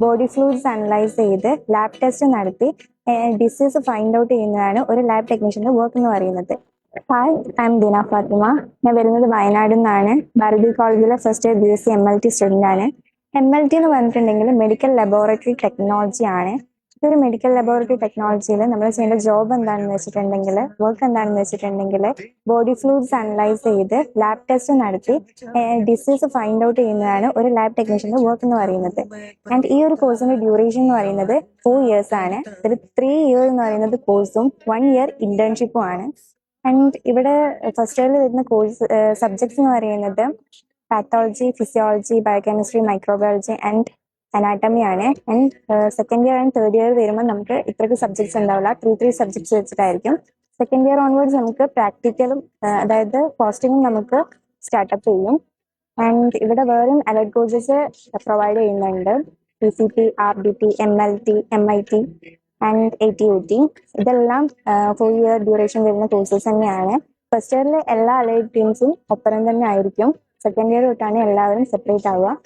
Body fluids analyse ചെയ്ത് lab test നടത്തി disease find out ചെയ്യുന്നതാണ് ഒരു ലാബ് ടെക്നീഷ്യന്റെ വർക്ക് എന്ന് പറയുന്നത്. ഹായ്, ഐ എം ദീന ഫാത്തിമ. ഞാൻ വരുന്നത് വയനാട് നിന്നാണ്. ഭാരതി കോളേജിലെ first year BSc MLT student ആണ്. MLT എന്ന് പറഞ്ഞിട്ടുണ്ടെങ്കിൽ മെഡിക്കൽ ലബോറട്ടറി ടെക്നോളജി ആണ്. ഈ ഒരു മെഡിക്കൽ ലബോറട്ടറി ടെക്നോളജിയിൽ നമ്മൾ ചെയ്യേണ്ട ജോബ് എന്താണെന്ന് വെച്ചിട്ടുണ്ടെങ്കിൽ, വർക്ക് എന്താണെന്ന് വെച്ചിട്ടുണ്ടെങ്കിൽ, ബോഡി ഫ്ലൂയിഡ്സ് അനലൈസ് ചെയ്ത് ലാബ് ടെസ്റ്റ് നടത്തി ഡിസീസ് ഫൈൻഡ് ഔട്ട് ചെയ്യുന്നതാണ് ഒരു ലാബ് ടെക്നീഷ്യന്റെ വർക്ക് എന്ന് പറയുന്നത്. ആൻഡ് ഈ ഒരു കോഴ്സിന്റെ ഡ്യൂറേഷൻ എന്ന് പറയുന്നത് 4 years ആണ്. ഇതിൽ 3 years എന്ന് പറയുന്നത് കോഴ്സും 1 year ഇന്റേൺഷിപ്പും ആണ്. ആൻഡ് ഇവിടെ ഫസ്റ്റ് ഇയറിൽ വരുന്ന കോഴ്സ് സബ്ജക്ട്സ് എന്ന് പറയുന്നത് pathology, physiology, biochemistry, microbiology and anatomy ആണ്. And second year and third year വരുമ്പോൾ നമുക്ക് ഇത്രയ്ക്ക് സബ്ജക്ട്സ് ഉണ്ടാവില്ല, 3 സബ്ജക്ട്സ് വെച്ചിട്ടായിരിക്കും. സെക്കൻഡ് ഇയർ ഓൺവേർഡ്സ് നമുക്ക് പ്രാക്ടിക്കലും അതായത് പോസ്റ്റിങ്ങും നമുക്ക് സ്റ്റാർട്ടപ്പ് ചെയ്യും. ആൻഡ് ഇവിടെ വേറെയും അലർട്ട് കോഴ്സസ് പ്രൊവൈഡ് ചെയ്യുന്നുണ്ട്. PCT, RDT, MLT, MIT and ATOT. ഇതെല്ലാം 4 year ഡ്യൂറേഷൻ വരുന്ന കോഴ്സസ് തന്നെയാണ്. ഫസ്റ്റ് ഇയറിലെ എല്ലാ അലൈഡ് ടീംസും ഒപ്പരം തന്നെ ആയിരിക്കും. സെക്കൻഡ് ഇയർ തൊട്ടാണ് എല്ലാവരും സെപ്പറേറ്റ് ആവുക.